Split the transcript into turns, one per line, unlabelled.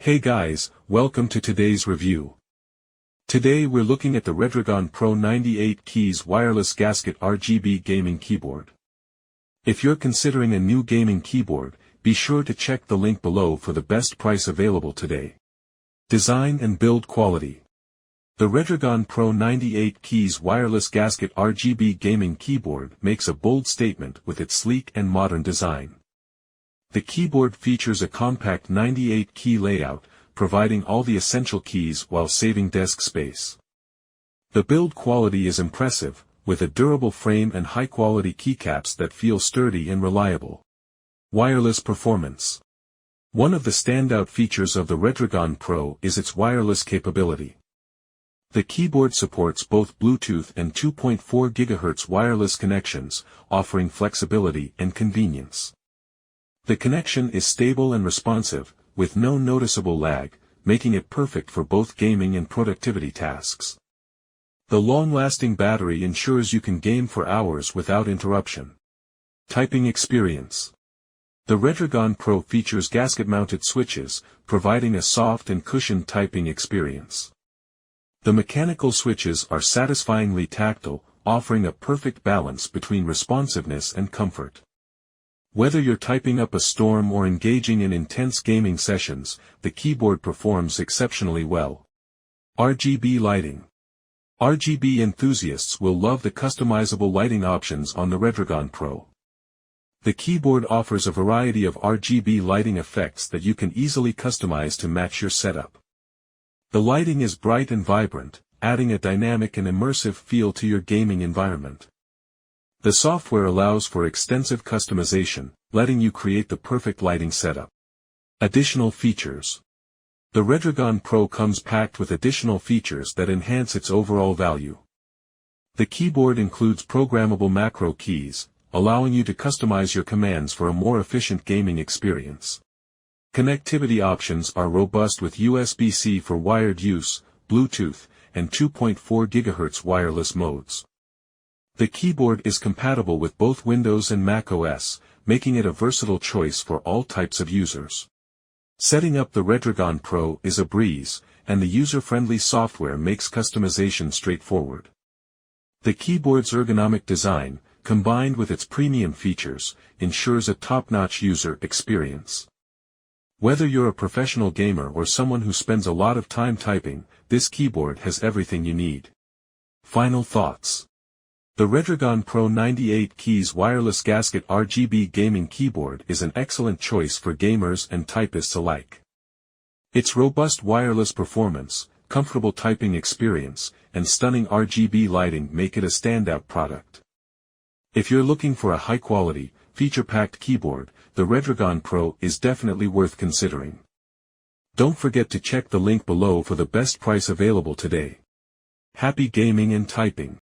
Hey guys, welcome to today's review. Today we're looking at the Redragon Pro 98 Keys Wireless Gasket RGB Gaming Keyboard. If you're considering a new gaming keyboard, be sure to check the link below for the best price available today. Design and build quality. The Redragon Pro 98 Keys Wireless Gasket RGB Gaming Keyboard makes a bold statement with its sleek and modern design. The keyboard features a compact 98-key layout, providing all the essential keys while saving desk space. The build quality is impressive, with a durable frame and high-quality keycaps that feel sturdy and reliable. Wireless performance. One of the standout features of the Redragon Pro is its wireless capability. The keyboard supports both Bluetooth and 2.4 GHz wireless connections, offering flexibility and convenience. The connection is stable and responsive, with no noticeable lag, making it perfect for both gaming and productivity tasks. The long-lasting battery ensures you can game for hours without interruption. Typing experience. The Redragon Pro features gasket-mounted switches, providing a soft and cushioned typing experience. The mechanical switches are satisfyingly tactile, offering a perfect balance between responsiveness and comfort. Whether you're typing up a storm or engaging in intense gaming sessions, the keyboard performs exceptionally well. RGB lighting. RGB enthusiasts will love the customizable lighting options on the Redragon Pro. The keyboard offers a variety of RGB lighting effects that you can easily customize to match your setup. The lighting is bright and vibrant, adding a dynamic and immersive feel to your gaming environment. The software allows for extensive customization, letting you create the perfect lighting setup. Additional features. The Redragon Pro comes packed with additional features that enhance its overall value. The keyboard includes programmable macro keys, allowing you to customize your commands for a more efficient gaming experience. Connectivity options are robust with USB-C for wired use, Bluetooth, and 2.4 GHz wireless modes. The keyboard is compatible with both Windows and Mac OS, making it a versatile choice for all types of users. Setting up the Redragon Pro is a breeze, and the user-friendly software makes customization straightforward. The keyboard's ergonomic design, combined with its premium features, ensures a top-notch user experience. Whether you're a professional gamer or someone who spends a lot of time typing, this keyboard has everything you need. Final thoughts. The Redragon Pro 98 Keys Wireless Gasket RGB Gaming Keyboard is an excellent choice for gamers and typists alike. Its robust wireless performance, comfortable typing experience, and stunning RGB lighting make it a standout product. If you're looking for a high-quality, feature-packed keyboard, the Redragon Pro is definitely worth considering. Don't forget to check the link below for the best price available today. Happy gaming and typing!